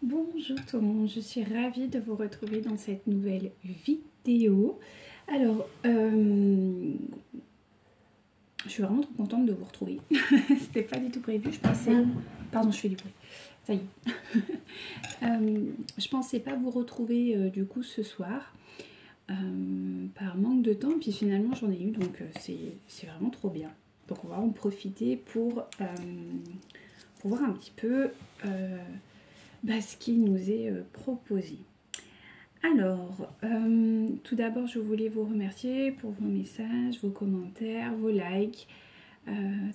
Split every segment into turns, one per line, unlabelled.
Bonjour tout le monde, je suis ravie de vous retrouver dans cette nouvelle vidéo. Alors, je suis vraiment trop contente de vous retrouver. C'était pas du tout prévu, je pensais... Pardon, je fais du bruit. Ça y est. Je pensais pas vous retrouver du coup ce soir. Par manque de temps, puis finalement j'en ai eu, donc c'est vraiment trop bien. Donc on va en profiter pour voir un petit peu ce qui nous est proposé. Alors, tout d'abord, je voulais vous remercier pour vos messages, vos commentaires, vos likes.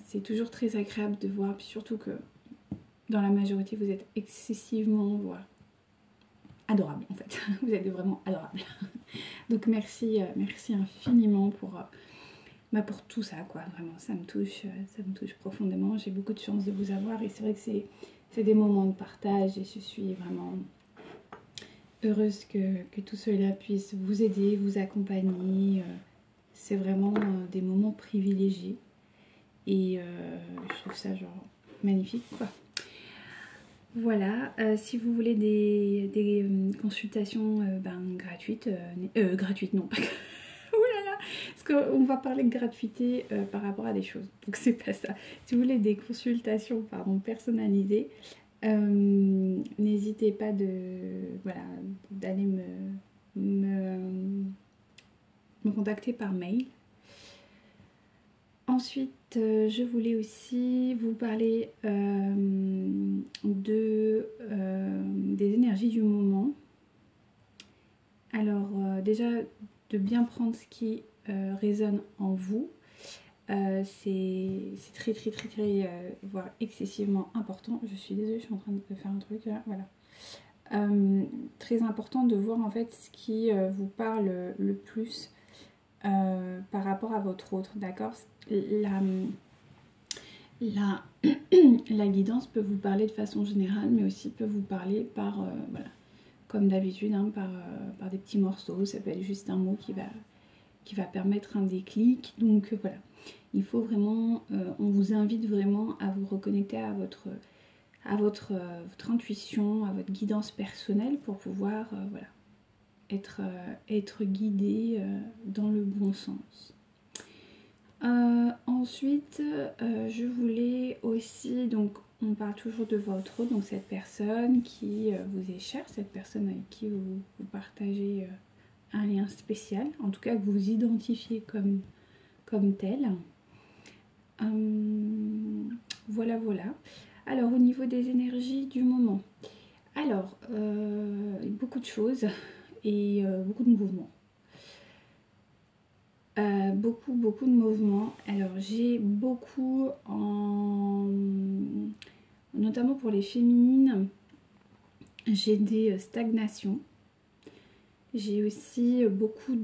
C'est toujours très agréable de voir, puis surtout que dans la majorité, vous êtes excessivement adorables en fait. Vous êtes vraiment adorables. Donc merci, merci infiniment pour tout ça, quoi. Vraiment, ça me touche profondément. J'ai beaucoup de chance de vous avoir et c'est vrai que c'est des moments de partage et je suis vraiment heureuse que tout cela puisse vous aider, vous accompagner. C'est vraiment des moments privilégiés et je trouve ça genre magnifique, quoi. Voilà, si vous voulez des consultations gratuites, gratuites non, parce qu'on va parler de gratuité par rapport à des choses, donc c'est pas ça. Si vous voulez des consultations personnalisées, n'hésitez pas d'aller me contacter par mail. Ensuite, je voulais aussi vous parler des énergies du moment. Alors déjà, de bien prendre ce qui résonne en vous. C'est très, voire excessivement important. Je suis désolée, je suis en train de faire un truc là, voilà. Très important de voir en fait ce qui vous parle le plus par rapport à votre autre, d'accord. La guidance peut vous parler de façon générale, mais aussi peut vous parler par, comme d'habitude, hein, par des petits morceaux. Ça peut être juste un mot qui va permettre un déclic. Donc voilà, il faut vraiment, on vous invite vraiment à vous reconnecter à votre intuition, à votre guidance personnelle pour pouvoir être guidé dans le bon sens. Ensuite, je voulais aussi, donc on parle toujours de votre autre, donc cette personne qui vous est chère, cette personne avec qui vous partagez un lien spécial, en tout cas que vous identifiez comme tel. Voilà. Alors au niveau des énergies du moment, alors beaucoup de choses et beaucoup de mouvements. Beaucoup de mouvements. Alors j'ai beaucoup notamment pour les féminines, j'ai des stagnations. J'ai aussi beaucoup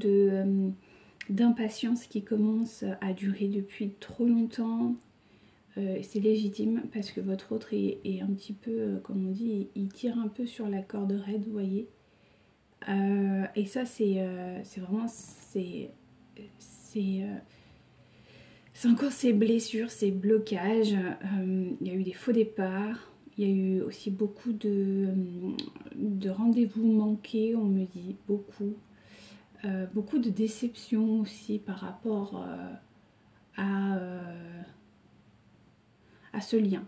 d'impatience qui commence à durer depuis trop longtemps. C'est légitime parce que votre autre est un petit peu, comme on dit, il tire un peu sur la corde raide, vous voyez. Et ça c'est vraiment c'est encore ces blessures, ces blocages. Il y a eu des faux départs, il y a eu aussi beaucoup de rendez-vous manqués, on me dit, beaucoup de déceptions aussi par rapport à ce lien.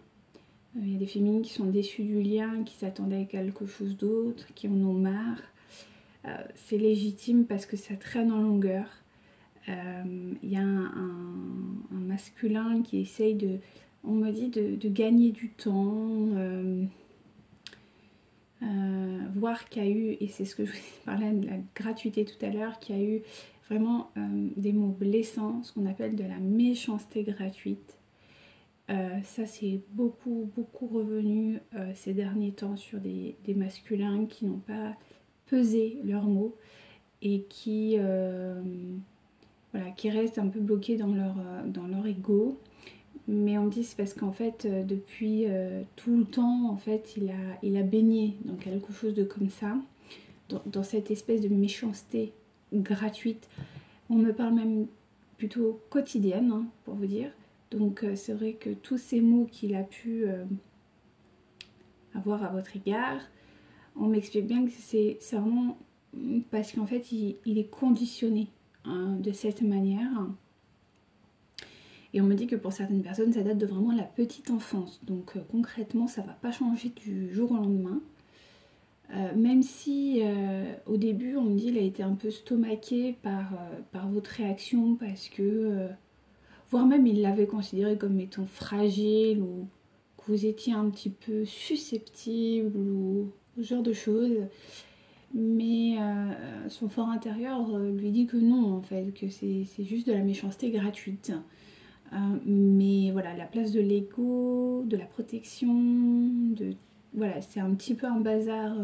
Il y a des féminines qui sont déçues du lien, qui s'attendaient à quelque chose d'autre, qui en ont marre. C'est légitime parce que ça traîne en longueur. Il y a un masculin qui essaye on me dit, de gagner du temps, voir qu'il y a eu, et c'est ce que je parlais de la gratuité tout à l'heure, qu'il y a eu vraiment des mots blessants, ce qu'on appelle de la méchanceté gratuite. Ça c'est beaucoup revenu ces derniers temps sur des masculins qui n'ont pas pesé leurs mots et qui restent un peu bloqués dans leur ego. Mais on me dit c'est parce qu'en fait depuis tout le temps en fait il a baigné dans quelque chose de comme ça, dans cette espèce de méchanceté gratuite. On me parle même plutôt quotidienne, hein, pour vous dire. Donc c'est vrai que tous ces mots qu'il a pu avoir à votre égard On m'explique bien que c'est vraiment parce qu'en fait il est conditionné de cette manière. Et on me dit que pour certaines personnes ça date de vraiment la petite enfance. Donc concrètement ça va pas changer du jour au lendemain. Même si au début on me dit il a été un peu stomaqué par votre réaction parce que voire même il l'avait considéré comme étant fragile ou que vous étiez un petit peu susceptible ou ce genre de choses. Mais son fort intérieur lui dit que non en fait, que c'est juste de la méchanceté gratuite. Mais voilà, la place de l'ego, de la protection, voilà, c'est un petit peu un bazar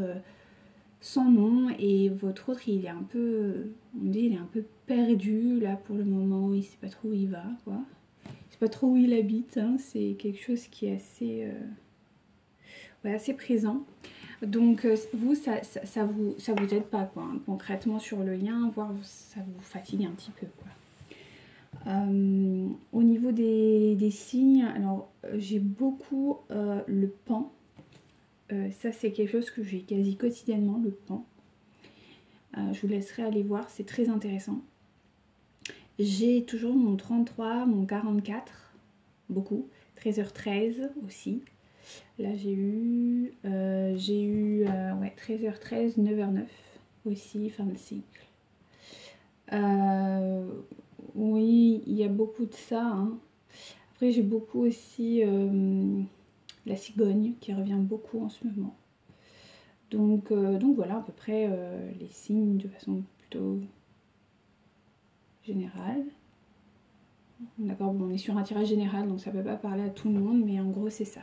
sans nom. Et votre autre, il est un peu, on dit, il est un peu perdu là pour le moment. Il sait pas trop où il va, quoi. Il sait pas trop où il habite. Hein. C'est quelque chose qui est assez, ouais, assez présent. Donc vous, ça vous aide pas, quoi. Hein, concrètement sur le lien, voire ça vous fatigue un petit peu, quoi. Au niveau des signes, alors j'ai beaucoup le pan. Ça c'est quelque chose que j'ai quasi quotidiennement, le pan. Je vous laisserai aller voir, c'est très intéressant. J'ai toujours mon 33, mon 44, beaucoup. 13h13 aussi. Là j'ai eu ouais, 13h13, 9h09 aussi, fin de cycle. Oui, il y a beaucoup de ça. Hein. Après, j'ai beaucoup aussi la cigogne qui revient beaucoup en ce moment. Donc voilà à peu près les signes de façon plutôt générale. D'accord, bon, on est sur un tirage général, donc ça ne peut pas parler à tout le monde, mais en gros, c'est ça.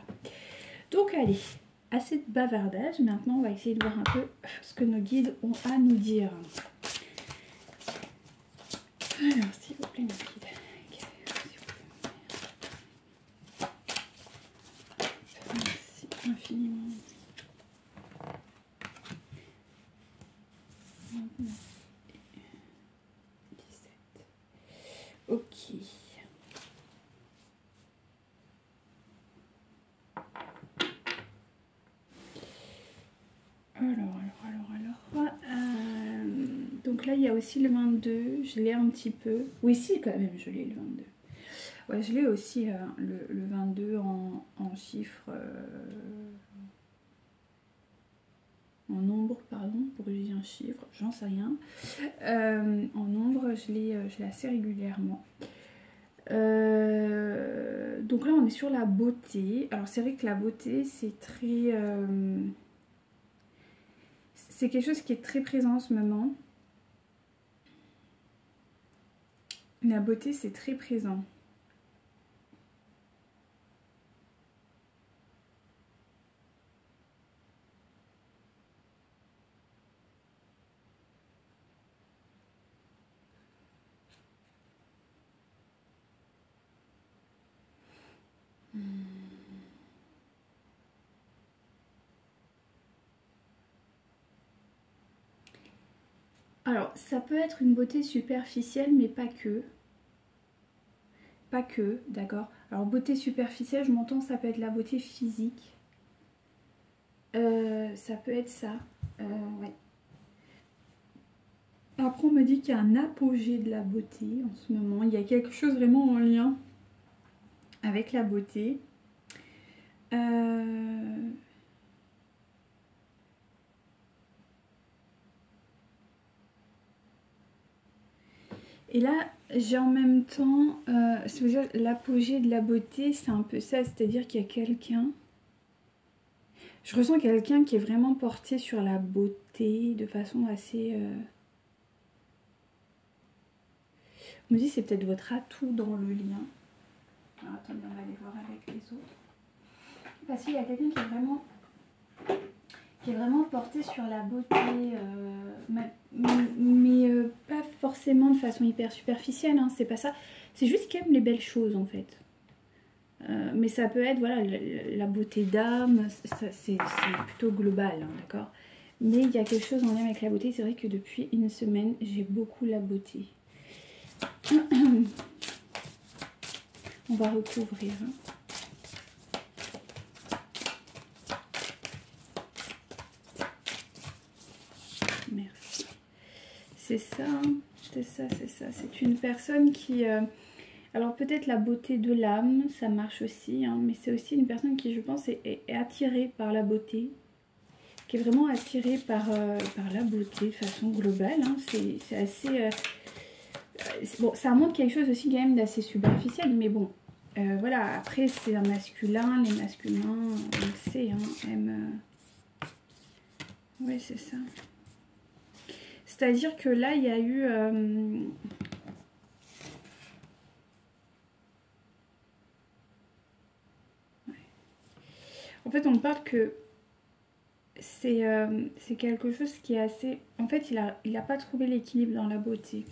Donc allez, assez de bavardage. Maintenant, on va essayer de voir un peu ce que nos guides ont à nous dire. Alors, s'il vous plaît, mes guides. Merci infiniment. Ok. Alors. Donc là, il y a aussi le 22. Je l'ai un petit peu. Oui, si, quand même, je l'ai le 22. Ouais, je l'ai aussi le 22 en chiffres. En nombre, pardon, pour que j'ai un chiffre, j'en sais rien. En nombre, je l'ai assez régulièrement. Donc là, on est sur la beauté. Alors, c'est vrai que la beauté, c'est très... c'est quelque chose qui est très présent en ce moment. La beauté, c'est très présent. Alors, ça peut être une beauté superficielle, mais pas que. Pas que, d'accord. Alors, beauté superficielle, je m'entends, ça peut être la beauté physique. Ça peut être ça. Ouais. Après, on me dit qu'il y a un apogée de la beauté en ce moment. Il y a quelque chose vraiment en lien avec la beauté. Et là, j'ai en même temps, l'apogée de la beauté, c'est un peu ça, c'est-à-dire qu'il y a quelqu'un, je ressens quelqu'un qui est vraiment porté sur la beauté de façon assez... On me dit c'est peut-être votre atout dans le lien. Alors attendez, on va aller voir avec les autres. Parce qu'il y a quelqu'un qui est vraiment porté sur la beauté, mais pas forcément de façon hyper superficielle, hein, c'est pas ça. C'est juste qu'il aime les belles choses en fait. Mais ça peut être voilà, la beauté d'âme, c'est plutôt global, hein, d'accord. Mais il y a quelque chose en lien avec la beauté, c'est vrai que depuis une semaine, j'ai beaucoup la beauté. On va recouvrir. Hein. c'est ça, hein. C'est ça, c'est ça. C'est une personne qui... alors peut-être la beauté de l'âme, ça marche aussi, hein, mais c'est aussi une personne qui, je pense, est attirée par la beauté, qui est vraiment attirée par la beauté de façon globale, hein. C'est assez... bon, ça montre quelque chose aussi quand même d'assez superficiel, mais bon, voilà, après c'est un masculin, les masculins, on le sait, hein, aiment... ouais, c'est ça. C'est-à-dire que là, il y a eu... en fait, on parle que c'est quelque chose qui est assez... En fait, il a pas trouvé l'équilibre dans la beauté.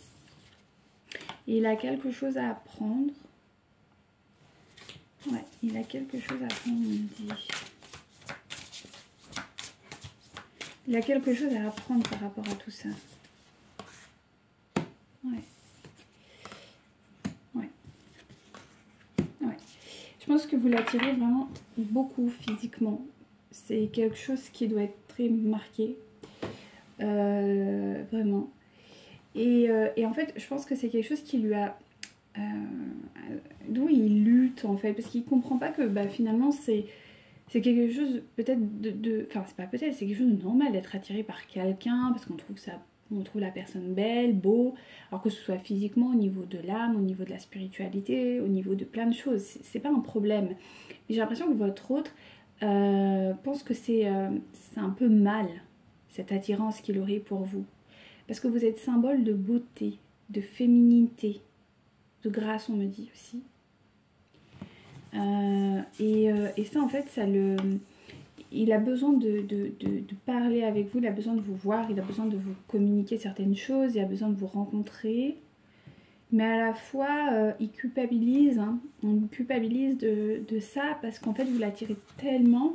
Et il a quelque chose à apprendre. Ouais, il a quelque chose à apprendre, on me dit. Il a quelque chose à apprendre par rapport à tout ça. Ouais. Ouais. Ouais. Je pense que vous l'attirez vraiment beaucoup physiquement. C'est quelque chose qui doit être très marqué. Vraiment. Et en fait, je pense que c'est quelque chose qui lui a... d'où il lutte en fait. Parce qu'il comprend pas que bah, finalement c'est quelque chose peut-être enfin c'est pas peut-être, c'est quelque chose de normal d'être attiré par quelqu'un. Parce qu'on trouve ça... On trouve la personne belle, beau, alors que ce soit physiquement, au niveau de l'âme, au niveau de la spiritualité, au niveau de plein de choses. C'est pas un problème. Mais j'ai l'impression que votre autre pense que c'est un peu mal, cette attirance qu'il aurait pour vous. Parce que vous êtes symbole de beauté, de féminité, de grâce, on me dit aussi. Et ça, en fait, ça le... Il a besoin de parler avec vous, il a besoin de vous voir, il a besoin de vous communiquer certaines choses, il a besoin de vous rencontrer. Mais à la fois, il culpabilise, hein, on culpabilise de ça parce qu'en fait, vous l'attirez tellement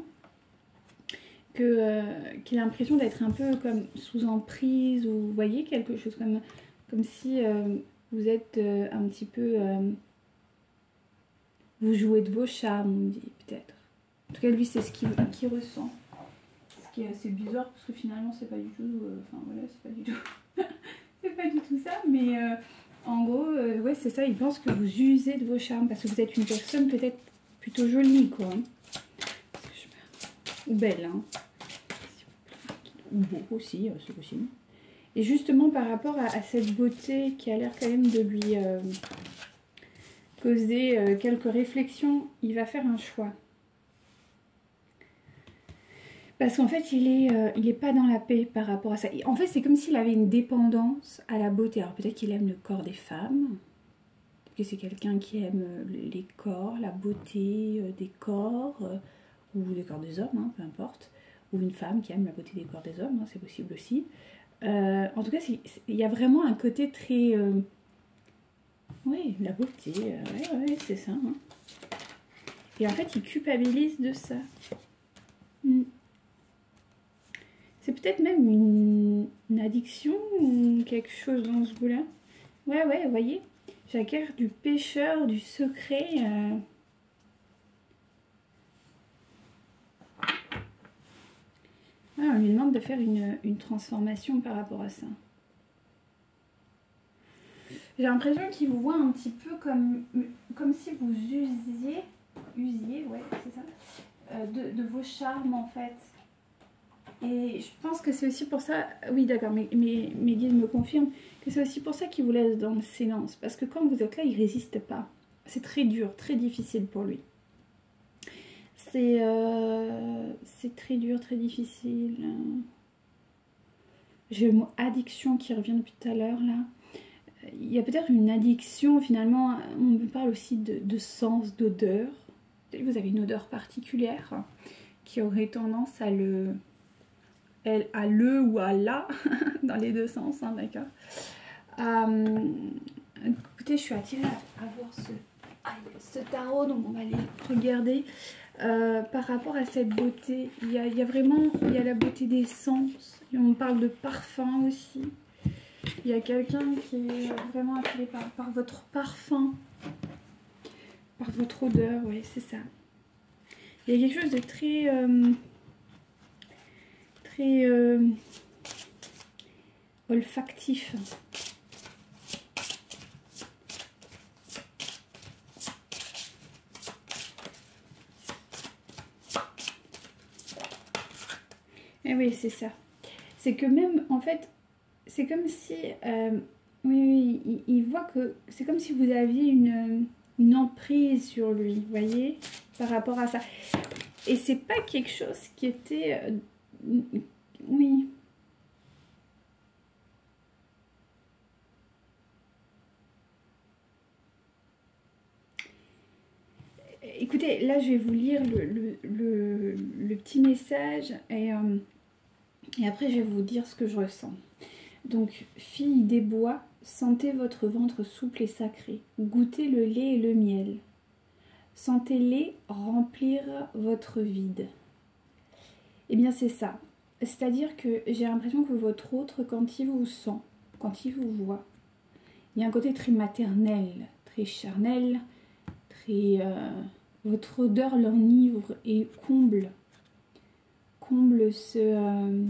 qu'il a l'impression d'être un peu comme sous emprise, ou vous voyez, quelque chose comme si vous êtes un petit peu... vous jouez de vos charmes, on dit peut-être. En tout cas, lui, c'est ce qu'il ressent. Ce qui est assez bizarre, parce que finalement, c'est pas du tout... enfin, voilà, c'est pas du tout... c'est pas du tout ça, mais en gros, ouais, c'est ça. Il pense que vous usez de vos charmes, parce que vous êtes une personne peut-être plutôt jolie, quoi. Ou belle, hein. Ou beau aussi, c'est possible. Et justement, par rapport à cette beauté qui a l'air quand même de lui causer quelques réflexions, il va faire un choix. Parce qu'en fait, il est pas dans la paix par rapport à ça. En fait, c'est comme s'il avait une dépendance à la beauté. Alors peut-être qu'il aime le corps des femmes. Peut-être que c'est quelqu'un qui aime les corps, la beauté des corps, ou des corps des hommes, hein, peu importe. Ou une femme qui aime la beauté des corps des hommes, hein, c'est possible aussi. En tout cas, il y a vraiment un côté très... oui, la beauté, ouais, c'est ça. Hein. Et en fait, il culpabilise de ça. C'est peut-être même une addiction ou quelque chose dans ce goût-là. Ouais, vous voyez, j'acquiert du pécheur, du secret. Ouais, on lui demande de faire une transformation par rapport à ça. J'ai l'impression qu'il vous voit un petit peu comme si vous usiez, ouais, c'est ça, de vos charmes en fait. Et je pense que c'est aussi pour ça, oui d'accord, mes guides me confirment que c'est aussi pour ça qu'il vous laisse dans le silence. Parce que quand vous êtes là, il ne résiste pas. C'est très dur, très difficile pour lui. C'est très dur, très difficile. J'ai le mot addiction qui revient depuis tout à l'heure là. Il y a peut-être une addiction finalement, on me parle aussi de sens, d'odeur. Vous avez une odeur particulière qui aurait tendance à le ou à la, dans les deux sens, hein, d'accord. Écoutez, je suis attirée à voir ce tarot, donc on va aller regarder. Par rapport à cette beauté, il y a vraiment, il y a la beauté des sens, et on parle de parfum aussi. Il y a quelqu'un qui est vraiment attiré par votre parfum, par votre odeur, oui, c'est ça. Il y a quelque chose de très... olfactif. Et oui, c'est ça. C'est que même, en fait, c'est comme si... oui, il voit que c'est comme si vous aviez une emprise sur lui, vous voyez, par rapport à ça. Et c'est pas quelque chose qui était... oui. Écoutez, là, je vais vous lire le petit message et après, je vais vous dire ce que je ressens. Donc, fille des bois, sentez votre ventre souple et sacré. Goûtez le lait et le miel. Sentez-les remplir votre vide. Eh bien, c'est ça. C'est-à-dire que j'ai l'impression que votre autre, quand il vous sent, quand il vous voit, il y a un côté très maternel, très charnel, très... votre odeur l'enivre et comble ce...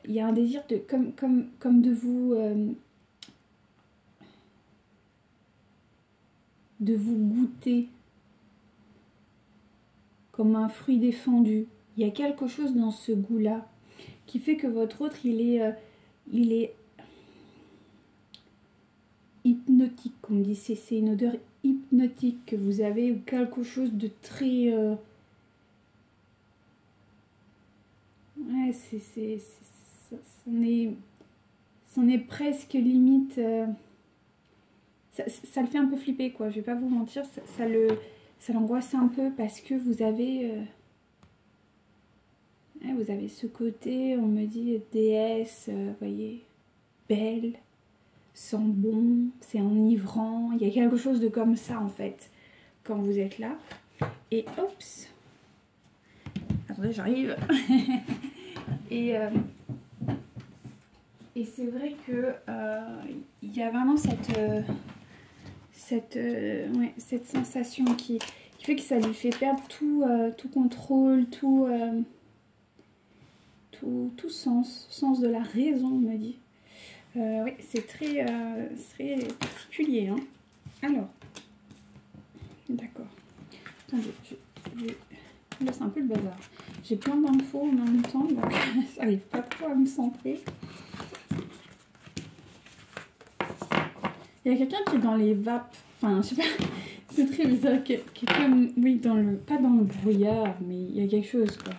il y a un désir de comme de vous goûter comme un fruit défendu. Il y a quelque chose dans ce goût-là qui fait que votre autre, il est hypnotique, comme on dit. C'est une odeur hypnotique que vous avez, ou quelque chose de très... ouais, c'en est presque limite... ça le fait un peu flipper, quoi. Je vais pas vous mentir, ça l'angoisse un peu parce que vous avez... vous avez ce côté, on me dit, déesse, voyez, belle, sent bon, c'est enivrant. Il y a quelque chose de comme ça, en fait, quand vous êtes là. Et, oups, attendez, j'arrive. Et c'est vrai que il y a vraiment cette sensation qui fait que ça lui fait perdre tout contrôle, tout sens de la raison, on me dit. Oui, c'est très particulier. Hein. Alors, d'accord. Attendez, là c'est un peu le bazar. J'ai plein d'infos en même temps, donc j'arrive pas trop à me centrer. Il y a quelqu'un qui est dans les vapes, enfin je sais pas, c'est très bizarre, qui est comme, oui, pas dans le brouillard, mais il y a quelque chose quoi.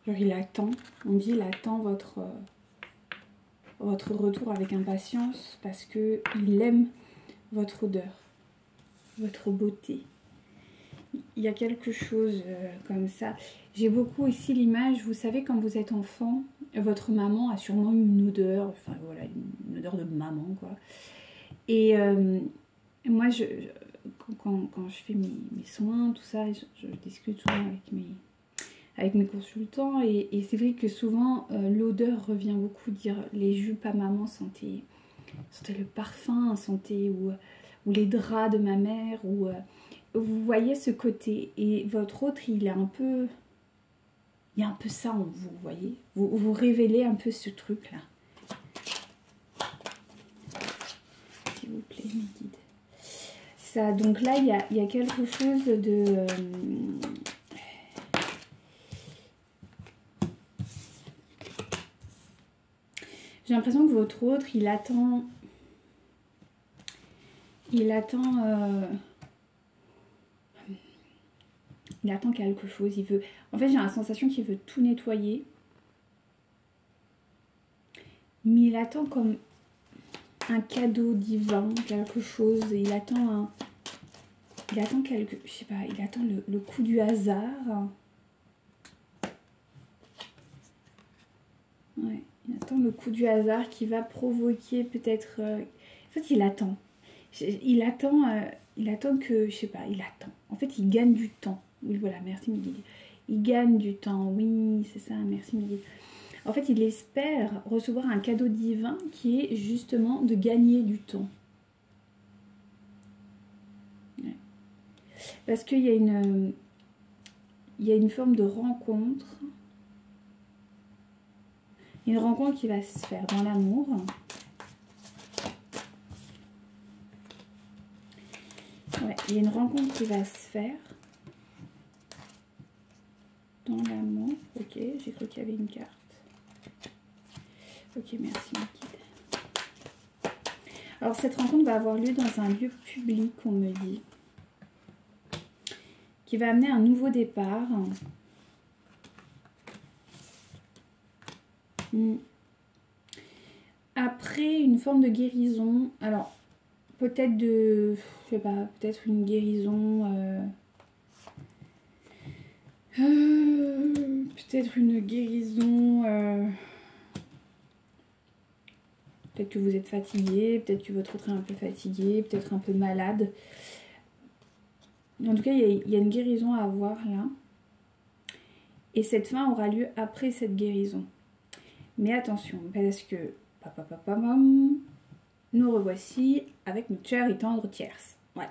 Genre il attend, on dit il attend votre retour avec impatience parce que il aime votre odeur, votre beauté. Il y a quelque chose comme ça. J'ai beaucoup ici l'image, vous savez quand vous êtes enfant, votre maman a sûrement une odeur, enfin voilà, une odeur de maman quoi. Et moi, quand je fais mes soins, tout ça, je discute souvent avec mes consultants. Et c'est vrai que souvent, l'odeur revient beaucoup, dire les jupes à maman, sentez le parfum, sentez ou les draps de ma mère. Vous voyez ce côté. Et votre autre, il a un peu... Il y a un peu ça en vous, vous voyez. Vous révélez un peu ce truc-là. S'il vous plaît, mes guides. Ça, donc là, il y a quelque chose de... j'ai l'impression que votre autre, il attend quelque chose. Il veut... En fait, j'ai la sensation qu'il veut tout nettoyer. Mais il attend comme... un cadeau divin, quelque chose, il attend quelque, je sais pas, il attend le coup du hasard. Ouais, il attend le coup du hasard qui va provoquer peut-être... En fait, il attend que, je sais pas, il attend. En fait, il gagne du temps. Oui, voilà, merci Miguel. Il gagne du temps, oui, c'est ça, merci Miguel. En fait, il espère recevoir un cadeau divin qui est justement de gagner du temps. Ouais. Parce qu'il y a une forme de rencontre. Une rencontre qui va se faire dans l'amour. Ouais, il y a une rencontre qui va se faire dans l'amour. Ok, j'ai cru qu'il y avait une carte. Ok, merci mon guide. Alors cette rencontre va avoir lieu dans un lieu public, on me dit. Qui va amener un nouveau départ. Après une forme de guérison. Alors, peut-être de... Je sais pas, peut-être une guérison... peut-être une guérison... Peut-être que vous êtes fatigué, peut-être que votre autre est un peu fatigué, peut-être un peu malade. En tout cas, il y a une guérison à avoir là. Et cette fin aura lieu après cette guérison. Mais attention, parce que... nous revoici avec notre chère et tendre tierce. Ouais.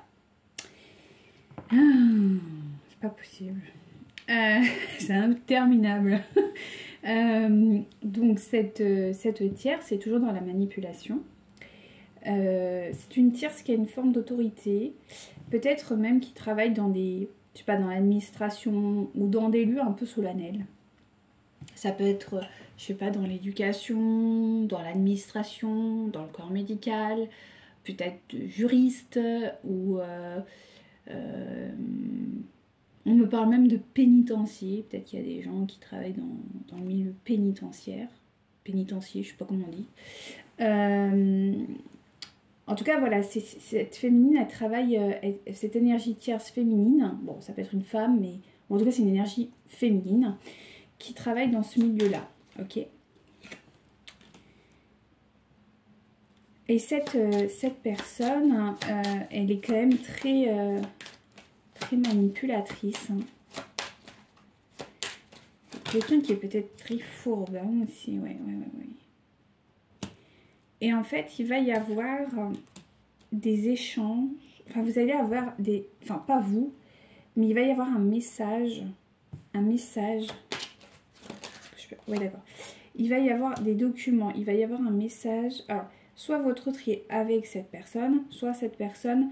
C'est pas possible. C'est interminable. Donc cette tierce, c'est toujours dans la manipulation. C'est une tierce qui a une forme d'autorité. Peut-être même qui travaille dans des... Je sais pas, dans l'administration ou dans des lieux un peu solennels. Ça peut être, je sais pas, dans l'éducation, dans l'administration, dans le corps médical, peut-être juriste ou... on me parle même de pénitencier. Peut-être qu'il y a des gens qui travaillent dans le milieu pénitentiaire. Pénitencier, je sais pas comment on dit. En tout cas, voilà, cette féminine, elle travaille, cette énergie tierce féminine. Bon, ça peut être une femme, mais en tout cas, c'est une énergie féminine qui travaille dans ce milieu-là. Ok. Et cette personne, elle est quand même très manipulatrice. Quelqu'un qui est peut-être très fourbe hein, aussi. Ouais. Et en fait, il va y avoir des échanges. Enfin, vous allez avoir des... Enfin, pas vous, mais il va y avoir un message. Un message. Ouais, d'accord. Il va y avoir des documents. Il va y avoir un message. Alors, soit votre autre est avec cette personne, soit cette personne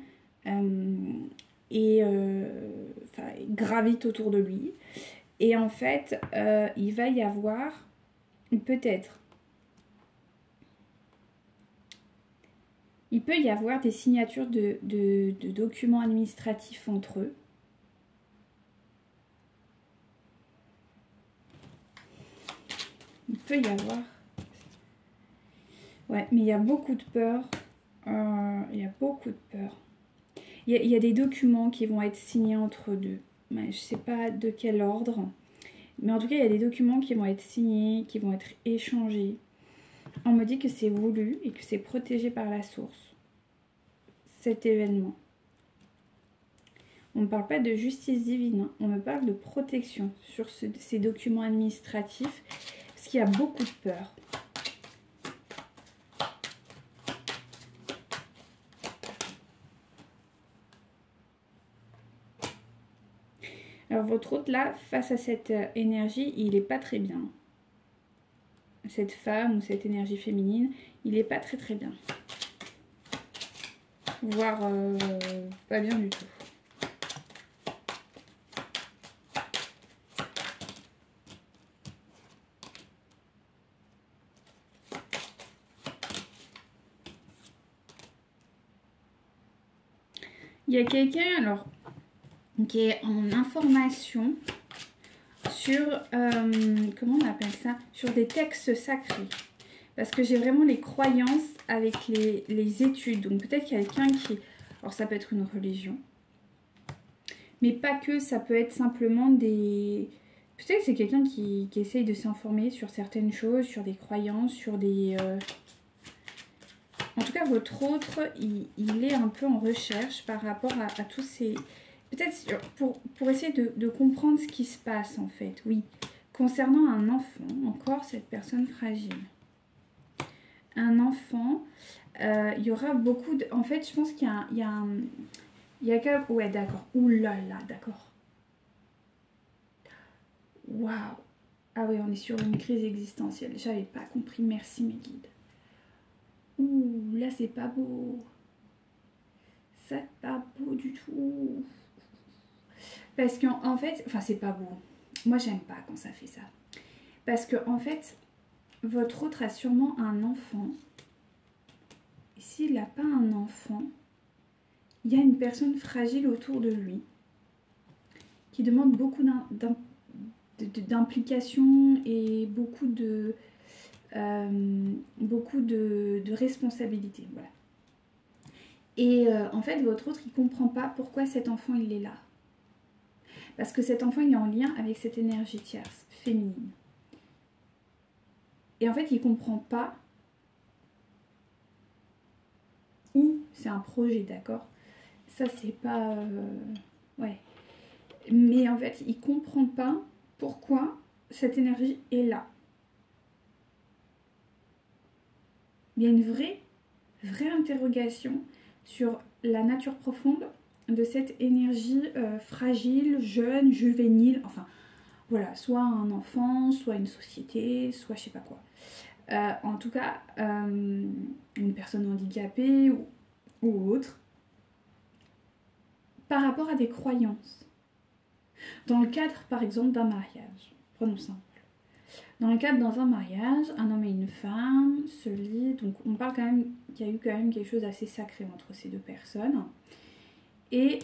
gravite autour de lui. Et en fait, il va y avoir peut-être... Il peut y avoir des signatures de documents administratifs entre eux. Il peut y avoir... Ouais, mais il y a beaucoup de peur. Il y a beaucoup de peur. Il y a des documents qui vont être signés entre deux. Mais je ne sais pas de quel ordre. Mais en tout cas, il y a des documents qui vont être signés, qui vont être échangés. On me dit que c'est voulu et que c'est protégé par la source. Cet événement. On ne parle pas de justice divine, hein. On me parle de protection sur ces documents administratifs. Parce qu'il y a beaucoup de peur. Alors votre hôte là, face à cette énergie, il n'est pas très bien. Cette femme ou cette énergie féminine, il n'est pas très bien. Voire pas bien du tout. Il y a quelqu'un alors qui est en information sur, comment on appelle ça, sur des textes sacrés. Parce que j'ai vraiment les croyances avec les études. Donc peut-être qu'il y a quelqu'un qui... Alors ça peut être une religion. Mais pas que, ça peut être simplement des... Peut-être que c'est quelqu'un qui essaye de s'informer sur certaines choses, sur des croyances, sur des... En tout cas, votre autre, il est un peu en recherche par rapport à tous ces... Peut-être pour essayer de comprendre ce qui se passe en fait, oui. Concernant un enfant, encore cette personne fragile. Un enfant, il y aura beaucoup de... En fait, je pense qu'il y a quelques... Ouais, d'accord. Ouh là là, d'accord. Waouh. Ah oui, on est sur une crise existentielle. J'avais pas compris, merci mes guides. Ouh, là c'est pas beau. C'est pas beau du tout. Parce qu'en fait, enfin c'est pas beau. Moi j'aime pas quand ça fait ça. Parce que en fait, votre autre a sûrement un enfant. Et s'il n'a pas un enfant, il y a une personne fragile autour de lui qui demande beaucoup d'implication et beaucoup de responsabilités. Voilà. Et en fait, votre autre, il ne comprend pas pourquoi cet enfant, il est là. Parce que cet enfant, il est en lien avec cette énergie tierce, féminine. Et en fait, il ne comprend pas où c'est un projet, d'accord? Ça, c'est pas... ouais. Mais en fait, il ne comprend pas pourquoi cette énergie est là. Il y a une vraie interrogation sur la nature profonde de cette énergie fragile, jeune, juvénile, enfin voilà, soit un enfant, soit une société, soit je sais pas quoi. En tout cas, une personne handicapée ou autre, par rapport à des croyances. Dans le cadre, par exemple, d'un mariage, prenons simple. Dans le cadre dans un mariage, un homme et une femme se lient, donc on parle quand même qu'il y a eu quand même quelque chose d'assez sacré entre ces deux personnes. Et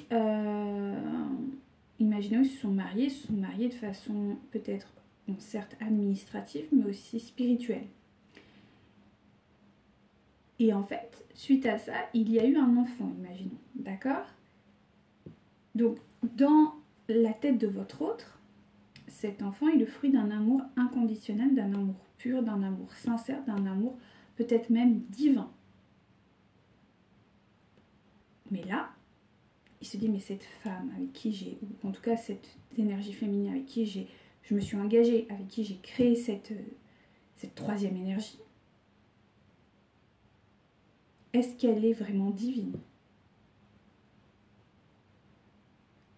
imaginons qu'ils se sont mariés de façon peut-être, bon, certes administrative, mais aussi spirituelle. Et en fait, suite à ça, il y a eu un enfant, imaginons, d'accord? Donc, dans la tête de votre autre, cet enfant est le fruit d'un amour inconditionnel, d'un amour pur, d'un amour sincère, d'un amour peut-être même divin. Mais là, il se dit, mais cette femme avec qui j'ai, ou en tout cas cette énergie féminine avec qui je me suis engagée, avec qui j'ai créé cette troisième énergie, est-ce qu'elle est vraiment divine?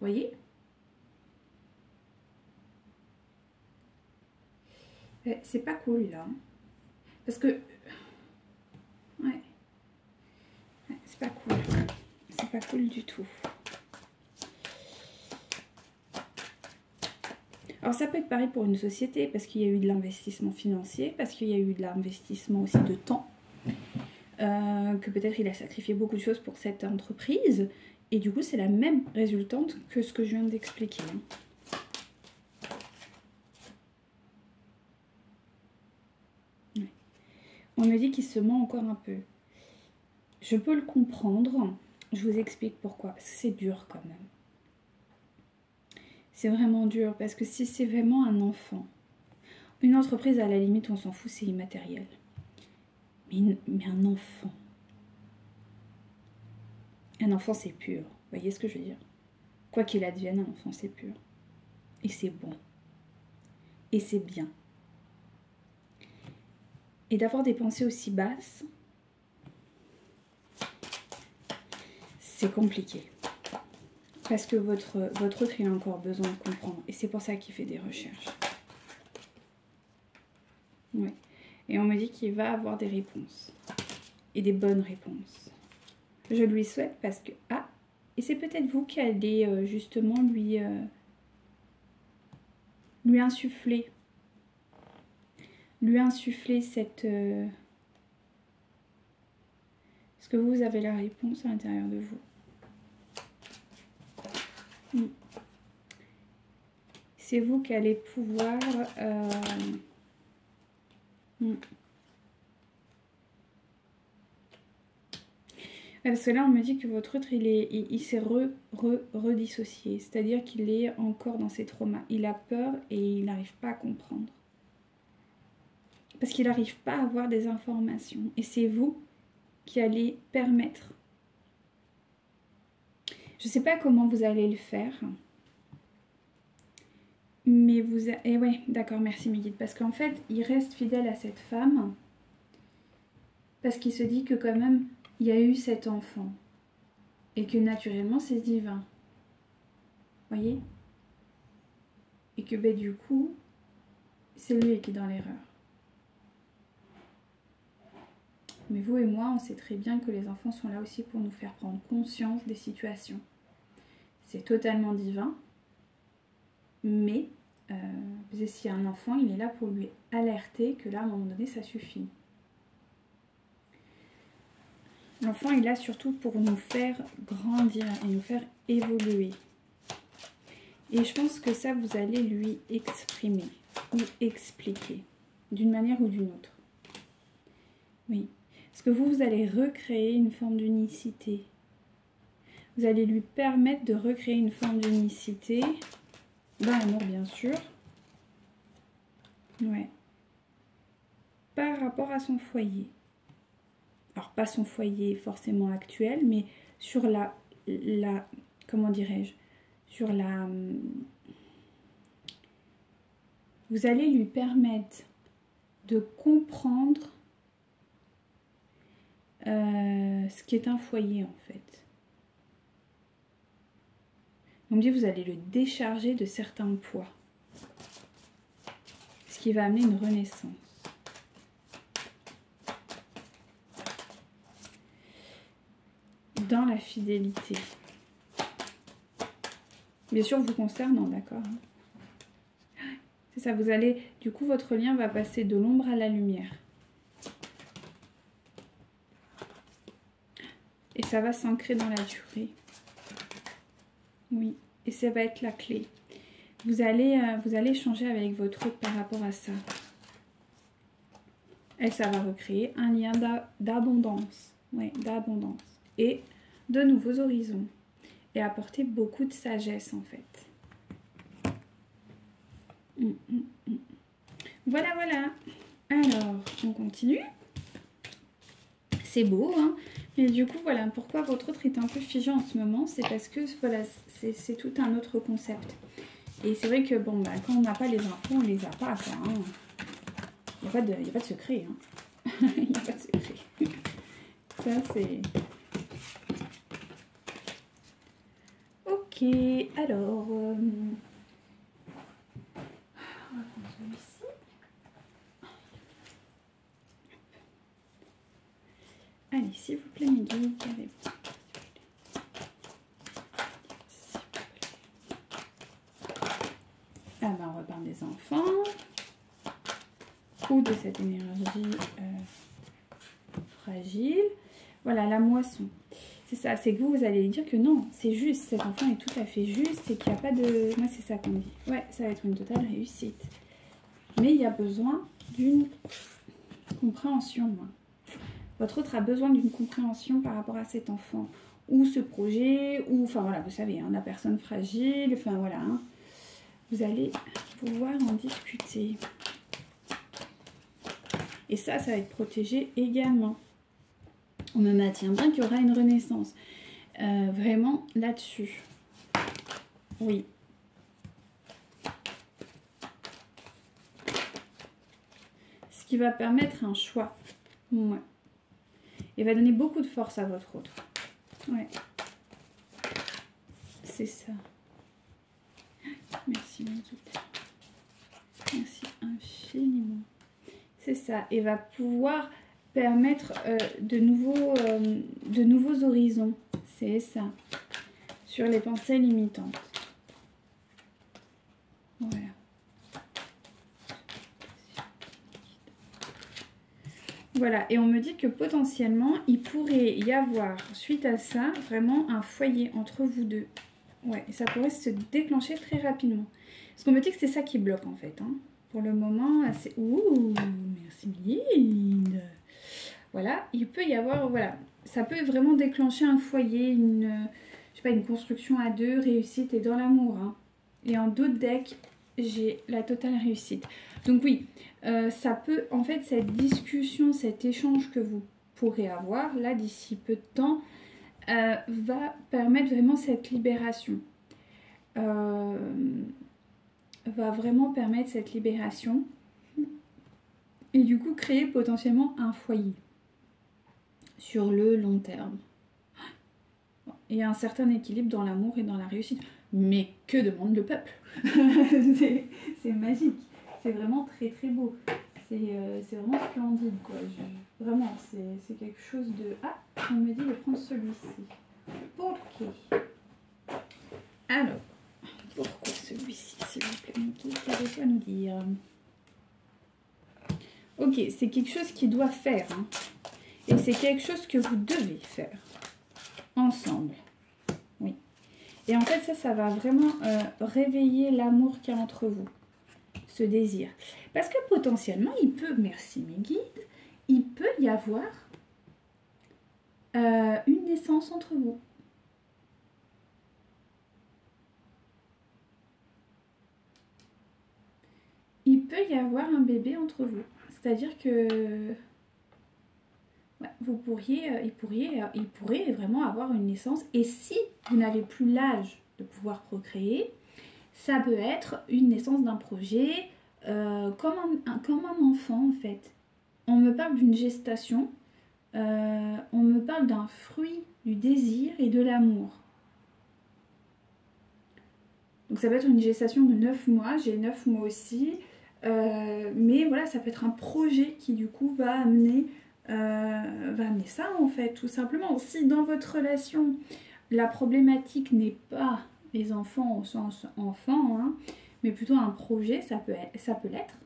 Vous voyez? C'est pas cool là. Parce que... Ouais. C'est pas cool. C'est pas cool du tout. Alors ça peut être pareil pour une société, parce qu'il y a eu de l'investissement financier, parce qu'il y a eu de l'investissement aussi de temps, que peut-être il a sacrifié beaucoup de choses pour cette entreprise, et du coup c'est la même résultante que ce que je viens d'expliquer. Ouais. On me dit qu'il se ment encore un peu. Je peux le comprendre, je vous explique pourquoi, parce que c'est dur quand même. C'est vraiment dur, parce que si c'est vraiment un enfant, une entreprise à la limite on s'en fout, c'est immatériel. Mais un enfant c'est pur, vous voyez ce que je veux dire? Quoi qu'il advienne, un enfant c'est pur. Et c'est bon. Et c'est bien. Et d'avoir des pensées aussi basses, c'est compliqué. Parce que votre autre, il a encore besoin de comprendre. Et c'est pour ça qu'il fait des recherches. Oui. Et on me dit qu'il va avoir des réponses. Et des bonnes réponses. Je lui souhaite parce que... Ah, et c'est peut-être vous qui allez justement lui insuffler. Lui insuffler cette... Est-ce que vous avez la réponse à l'intérieur de vous? C'est vous qui allez pouvoir... Parce que là, on me dit que votre autre, il s'est redissocié. C'est-à-dire qu'il est encore dans ses traumas. Il a peur et il n'arrive pas à comprendre. Parce qu'il n'arrive pas à avoir des informations. Et c'est vous qui allez permettre. Je ne sais pas comment vous allez le faire. Mais vous... Et ouais, d'accord, merci mes guides. Parce qu'en fait, il reste fidèle à cette femme. Parce qu'il se dit que quand même... il y a eu cet enfant et que naturellement c'est divin, voyez, et que ben, du coup C'est lui qui est dans l'erreur. Mais vous et moi, on sait très bien que les enfants sont là aussi pour nous faire prendre conscience des situations. C'est totalement divin. Mais s'il y a un enfant, il est là pour lui alerter que là, à un moment donné, ça suffit. L'enfant est là surtout pour nous faire grandir et nous faire évoluer. Et je pense que ça, vous allez lui exprimer ou expliquer d'une manière ou d'une autre. Oui. Parce que vous allez recréer une forme d'unicité. Vous allez lui permettre de recréer une forme d'unicité. Dans l'amour, bien sûr. Ouais. Par rapport à son foyer. Alors, pas son foyer forcément actuel, mais sur la comment dirais-je, sur la... Vous allez lui permettre de comprendre ce qui est un foyer, en fait. On me dit vous allez le décharger de certains poids. Ce qui va amener une renaissance. Dans la fidélité. Bien sûr, vous concernant, d'accord. C'est ça, vous allez... Du coup, votre lien va passer de l'ombre à la lumière. Et ça va s'ancrer dans la durée. Oui, et ça va être la clé. Vous allez échanger avec votre hôte par rapport à ça. Et ça va recréer un lien d'abondance. Oui, d'abondance. Et de nouveaux horizons. Et apporter beaucoup de sagesse, en fait. Voilà, voilà. Alors, on continue. C'est beau, hein. Et du coup, voilà, pourquoi votre autre est un peu figé en ce moment, c'est parce que, voilà, c'est tout un autre concept. Et c'est vrai que, bon, bah, quand on n'a pas les infos, on les a pas, quoi. Hein. Il n'y a pas de secret, hein. Il n'y a pas de secret. Ça, c'est... Ok, alors... On va prendre celui-ci. Allez, s'il vous plaît, mes guides, qu'avez-vous? Ah ben, on reparle des enfants. Ou de cette énergie fragile. Voilà, la moisson. C'est ça, c'est que vous allez dire que non, c'est juste, cet enfant est tout à fait juste et qu'il n'y a pas de... Moi, c'est ça qu'on dit. Ouais, ça va être une totale réussite. Mais il y a besoin d'une compréhension. Votre autre a besoin d'une compréhension par rapport à cet enfant. Ou ce projet, ou... Enfin, voilà, vous savez, hein, la personne fragile, enfin, voilà. Hein. Vous allez pouvoir en discuter. Et ça va être protégé également. On me maintient bien qu'il y aura une renaissance. Vraiment là-dessus. Oui. Ce qui va permettre un choix. Ouais. Et va donner beaucoup de force à votre autre. Ouais. C'est ça. Merci, mon guide. Merci infiniment. C'est ça. Et va pouvoir permettre de nouveaux horizons. C'est ça. Sur les pensées limitantes. Voilà. Voilà. Et on me dit que potentiellement, il pourrait y avoir, suite à ça, vraiment un foyer entre vous deux. Ouais. Et ça pourrait se déclencher très rapidement. Parce qu'on me dit que c'est ça qui bloque, en fait. Hein. Pour le moment, c'est... Ouh, merci, Lynn. Voilà, il peut y avoir, voilà, ça peut vraiment déclencher un foyer, je sais pas, une construction à deux, réussite et dans l'amour. Hein. Et en d'autres decks, j'ai la totale réussite. Donc oui, ça peut, en fait, cette discussion, cet échange que vous pourrez avoir, là, d'ici peu de temps, va permettre vraiment cette libération. Va vraiment permettre cette libération. Et du coup, créer potentiellement un foyer. Sur le long terme. Et un certain équilibre dans l'amour et dans la réussite. Mais que demande le peuple? C'est magique. c'est vraiment très très beau. C'est vraiment splendide, quoi. Vraiment, c'est quelque chose de... Ah, on me dit de prendre celui-ci. Ok. Alors, pourquoi celui-ci, s'il vous plaît, Mickey? Qu'avez-vous quoi nous dire? Ok, c'est quelque chose qu'il doit faire. Hein. Et c'est quelque chose que vous devez faire. Ensemble. Oui. Et en fait, ça va vraiment réveiller l'amour qu'il y a entre vous. Ce désir. Parce que potentiellement, il peut, merci mes guides, il peut y avoir une naissance entre vous. Il peut y avoir un bébé entre vous. C'est-à-dire que ouais, il pourrait vraiment avoir une naissance. Et si vous n'avez plus l'âge de pouvoir procréer, ça peut être une naissance d'un projet, comme un enfant en fait. On me parle d'une gestation, on me parle d'un fruit du désir et de l'amour. Donc ça peut être une gestation de 9 mois, j'ai 9 mois aussi, mais voilà, ça peut être un projet qui du coup va amener ça en fait, tout simplement. Si dans votre relation, la problématique n'est pas les enfants au sens enfant, hein, mais plutôt un projet, ça peut l'être.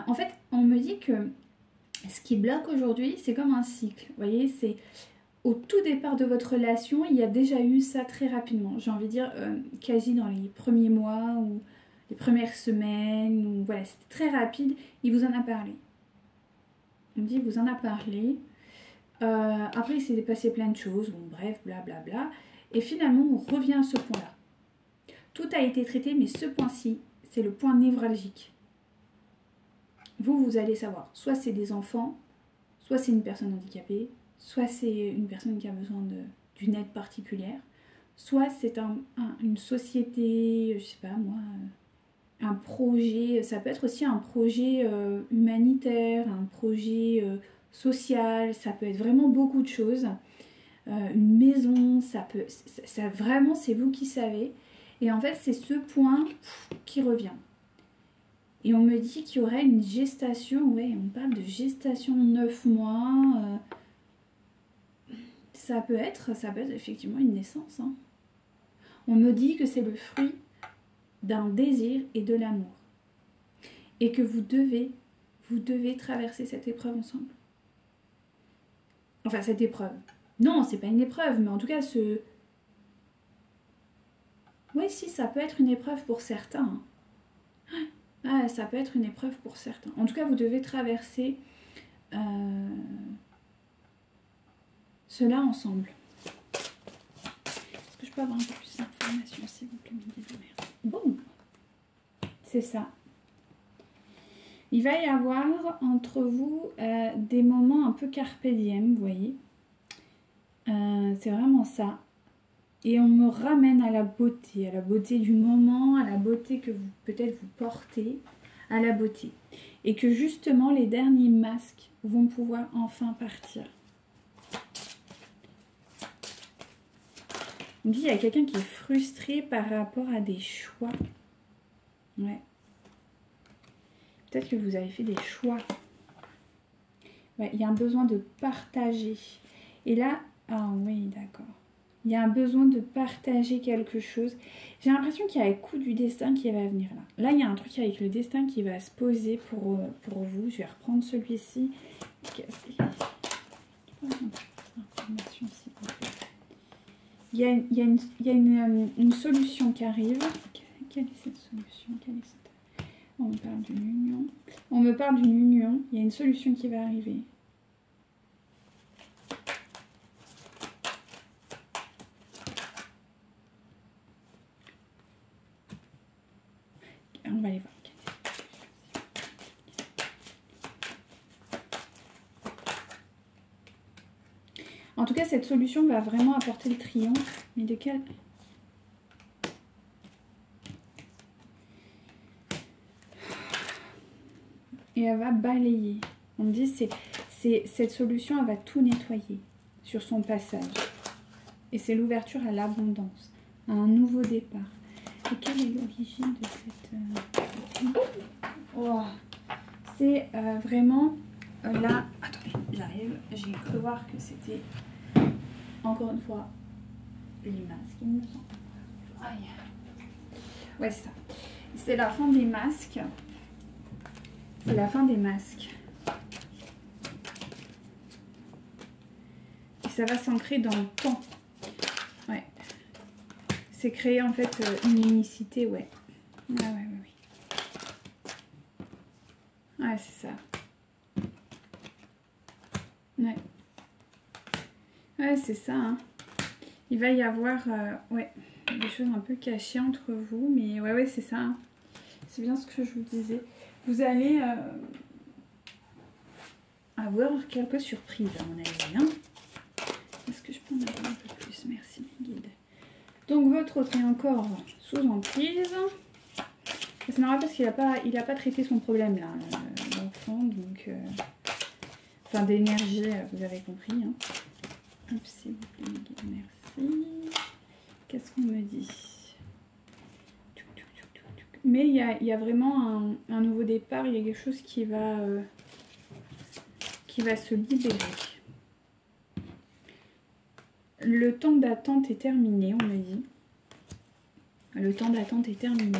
En fait, on me dit que ce qui bloque aujourd'hui, c'est comme un cycle. Vous voyez, c'est au tout départ de votre relation, il y a déjà eu ça très rapidement. J'ai envie de dire quasi dans les premiers mois ou les premières semaines. Ou, voilà, c'était très rapide. Il vous en a parlé. On me dit, il vous en a parlé. Après, il s'est passé plein de choses. Bon, bref, blablabla. Et finalement, on revient à ce point-là. Tout a été traité, mais ce point-ci, c'est le point névralgique. Vous allez savoir. Soit c'est des enfants, soit c'est une personne handicapée, soit c'est une personne qui a besoin d'une aide particulière, soit c'est une société, je sais pas moi, un projet, ça peut être aussi un projet humanitaire, un projet social, ça peut être vraiment beaucoup de choses. Une maison, ça vraiment c'est vous qui savez. Et en fait c'est ce point qui revient. Et on me dit qu'il y aurait une gestation, ouais, on parle de gestation de 9 mois. Ça peut être effectivement une naissance. Hein. On me dit que c'est le fruit d'un désir et de l'amour. Et que vous devez traverser cette épreuve ensemble. Enfin, cette épreuve. Non, c'est pas une épreuve, mais en tout cas, oui, si, ça peut être une épreuve pour certains. Ah, ça peut être une épreuve pour certains. En tout cas, vous devez traverser cela ensemble. Est-ce que je peux avoir un peu plus d'informations, s'il vous plaît, merci. Bon, c'est ça. Il va y avoir entre vous des moments un peu carpe diem, vous voyez. C'est vraiment ça. Et on me ramène à la beauté du moment, à la beauté que vous peut-être vous portez, à la beauté. Et que justement les derniers masques vont pouvoir enfin partir. On dit qu'il y a quelqu'un qui est frustré par rapport à des choix. Ouais. Peut-être que vous avez fait des choix. Ouais, il y a un besoin de partager. Et là, ah oui, d'accord. Il y a un besoin de partager quelque chose. J'ai l'impression qu'il y a un coup du destin qui va venir là. Là, il y a un truc avec le destin qui va se poser pour vous. Je vais reprendre celui-ci. Il y a une solution qui arrive. Quelle est cette solution? On me parle d'une union. On me parle d'une union. Il y a une solution qui va arriver. On va aller voir. En tout cas, cette solution va vraiment apporter le triomphe. Mais de quel... Et elle va balayer. On me dit cette solution, elle va tout nettoyer sur son passage. Et c'est l'ouverture à l'abondance, à un nouveau départ. Et quelle est l'origine de cette... Oh, c'est vraiment là. Attendez, j'arrive. J'ai cru voir que c'était encore une fois les masques, il me semble. Aïe. Ouais, c'est ça. C'est la fin des masques. C'est la fin des masques. Et ça va s'ancrer dans le temps. Ouais. C'est créer en fait une unicité, ouais. Ah ouais, ouais, ouais. Ouais, c'est ça. Ouais. Ouais, c'est ça. Hein. Il va y avoir ouais, des choses un peu cachées entre vous. Mais ouais, ouais, c'est ça. Hein. C'est bien ce que je vous disais. Vous allez avoir quelques surprises, à mon avis. Hein. Est-ce que je peux en avoir un peu plus? Merci, mes guides. Donc, votre autre est encore sous emprise. C'est normal parce qu'il n'a pas traité son problème, là, l'enfant. Donc, enfin, d'énergie, vous avez compris. Hein. Hop, s'il vous plaît, mes guides, merci. Qu'est-ce qu'on me dit? Mais il y a vraiment un nouveau départ. Il y a quelque chose qui va se libérer. Le temps d'attente est terminé, on me dit. Le temps d'attente est terminé.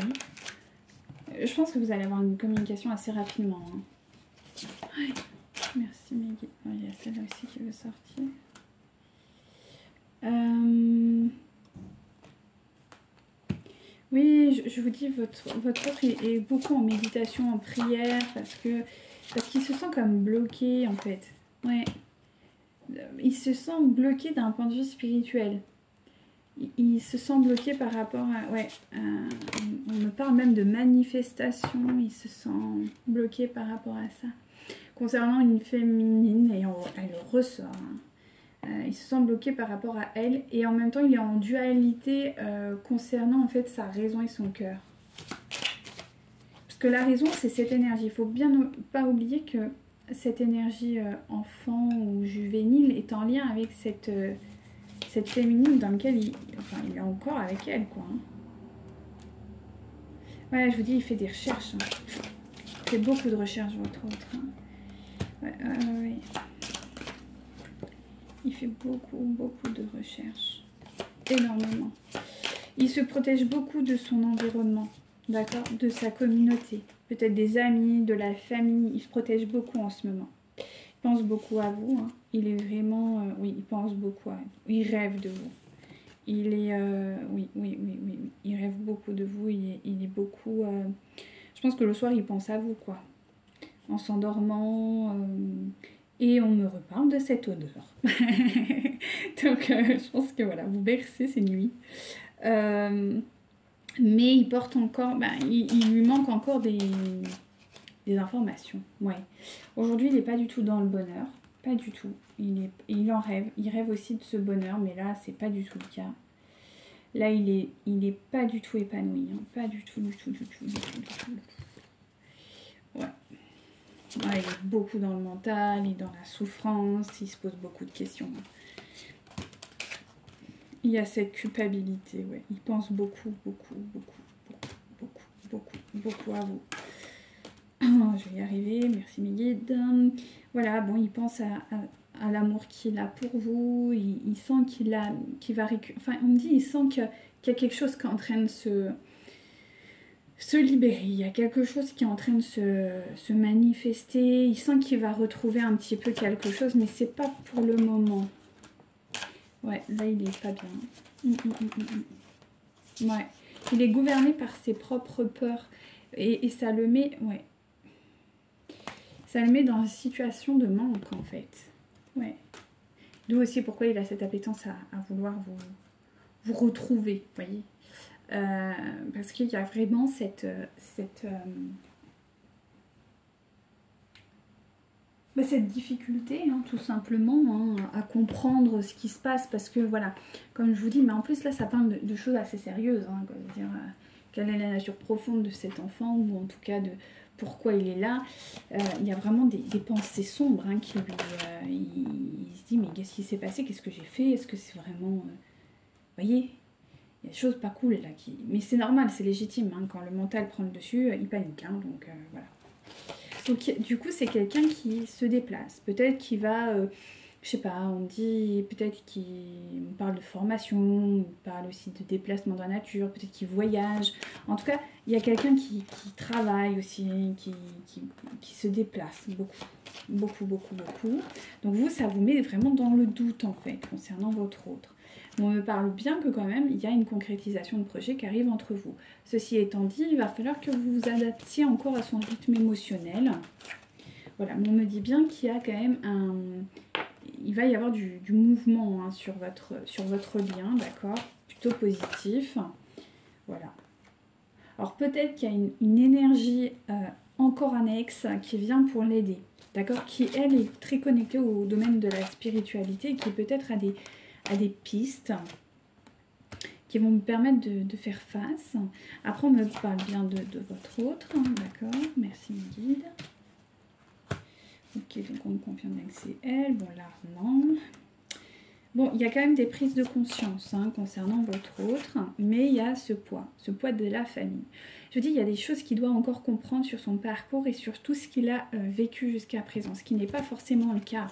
Je pense que vous allez avoir une communication assez rapidement. Hein. Ouais. Merci, Meggy. Oh, il y a celle-là aussi qui veut sortir. Oui, je vous dis, votre autre est beaucoup en méditation, en prière, parce qu'il se sent comme bloqué, en fait. Ouais. Il se sent bloqué d'un point de vue spirituel. Il se sent bloqué par rapport à... Ouais, on me parle même de manifestation. Il se sent bloqué par rapport à ça. Concernant une féminine, et elle ressort. Hein. Il se sent bloqué par rapport à elle. Et en même temps, il est en dualité concernant en fait sa raison et son cœur. Parce que la raison, c'est cette énergie. Il ne faut bien pas oublier que cette énergie enfant ou juvénile est en lien avec cette féminine dans laquelle il est encore avec elle, quoi. Hein. Ouais, je vous dis, il fait des recherches. Hein. Il fait beaucoup de recherches, votre autre. Hein. Ouais, ouais. Il fait beaucoup de recherches. Énormément. Il se protège beaucoup de son environnement, d'accord, de sa communauté. Peut-être des amis, de la famille. Il se protège beaucoup en ce moment. Il pense beaucoup à vous. Hein. Il est vraiment... oui, il pense beaucoup à vous. Il rêve de vous. Il est... oui. Il rêve beaucoup de vous. Il est beaucoup... je pense que le soir, il pense à vous, quoi. En s'endormant... et on me reparle de cette odeur. Donc, je pense que voilà, vous bercez ces nuits. Mais il porte encore... Ben, il lui manque encore des informations. Ouais. Aujourd'hui, il n'est pas du tout dans le bonheur. Pas du tout. Il en rêve. Il rêve aussi de ce bonheur, mais là, c'est pas du tout le cas. Là, il est pas du tout épanoui. Hein. Pas du tout. Ouais. Ouais, il est beaucoup dans le mental, il est dans la souffrance, il se pose beaucoup de questions. Il y a cette culpabilité, ouais. Il pense beaucoup à vous. Oh, je vais y arriver, merci mes guides. Voilà, bon, il pense à l'amour qu'il a pour vous, il sent qu'il va récupérer... Enfin, on me dit, il sent qu'il y a quelque chose qui est en train de se libérer, il y a quelque chose qui est en train de se manifester, il sent qu'il va retrouver un petit peu quelque chose, mais c'est pas pour le moment. Ouais, là il est pas bien. Ouais, il est gouverné par ses propres peurs et ça le met, ouais, ça le met dans une situation de manque en fait. Ouais, d'où aussi pourquoi il a cette appétence à vouloir vous retrouver, vous voyez. Parce qu'il y a vraiment cette difficulté, hein, tout simplement, hein, à comprendre ce qui se passe. Parce que voilà, comme je vous dis, mais en plus là, ça parle de choses assez sérieuses. Hein, dire, quelle est la nature profonde de cet enfant, ou en tout cas de pourquoi il est là. Il y a vraiment des pensées sombres hein, qui lui... il se dit, mais qu'est-ce qui s'est passé? Qu'est-ce que j'ai fait? Est-ce que c'est vraiment... vous voyez, il y a des choses pas cool là. Mais c'est normal, c'est légitime. Hein, quand le mental prend le dessus, il panique. Hein, donc voilà. Donc du coup, c'est quelqu'un qui se déplace. Peut-être qu'il va, je sais pas, on dit, peut-être qu'il parle de formation, on parle aussi de déplacement dans la nature, peut-être qu'il voyage. En tout cas, il y a quelqu'un qui travaille aussi, qui se déplace beaucoup. Beaucoup, beaucoup, beaucoup. Donc vous, ça vous met vraiment dans le doute en fait, concernant votre autre. On me parle bien que quand même, il y a une concrétisation de projet qui arrive entre vous. Ceci étant dit, il va falloir que vous vous adaptiez encore à son rythme émotionnel. Voilà, mais on me dit bien qu'il y a quand même un... Il va y avoir du mouvement hein, sur votre lien, d'accord? Plutôt positif. Voilà. Alors peut-être qu'il y a une énergie encore annexe qui vient pour l'aider, d'accord? Qui, elle, est très connectée au domaine de la spiritualité et qui peut-être a des pistes qui vont me permettre de faire face. Après, on me parle bien de votre autre, hein, d'accord? Merci, mon guide. Ok, donc on me confirme bien que c'est elle. Bon, là, non. Bon, il y a quand même des prises de conscience hein, concernant votre autre, mais il y a ce poids de la famille. Je dis, il y a des choses qu'il doit encore comprendre sur son parcours et sur tout ce qu'il a vécu jusqu'à présent, ce qui n'est pas forcément le cas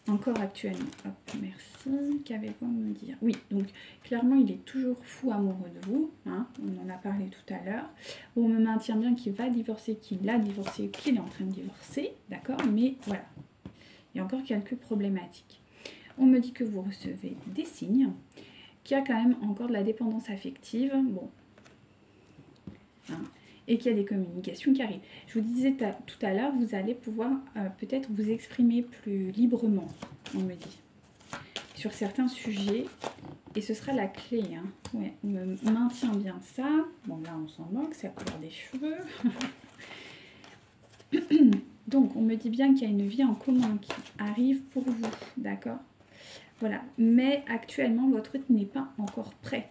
encore actuellement. Hop, merci. Qu'avez-vous à me dire? Oui, donc clairement, il est toujours fou amoureux de vous. Hein, on en a parlé tout à l'heure. On me maintient bien qu'il va divorcer, qu'il a divorcé, qu'il est en train de divorcer. D'accord? Mais voilà, il y a encore quelques problématiques. On me dit que vous recevez des signes, qu'il y a quand même encore de la dépendance affective. Bon. Hein, et qu'il y a des communications qui arrivent. Je vous disais tout à l'heure, vous allez pouvoir peut-être vous exprimer plus librement, on me dit, sur certains sujets. Et ce sera la clé. Hein. Ouais, on me maintient bien ça. Bon, là, on s'en moque, c'est la couleur des cheveux. Donc, on me dit bien qu'il y a une vie en commun qui arrive pour vous, d'accord? Voilà. Mais actuellement, votre rythme n'est pas encore prêt.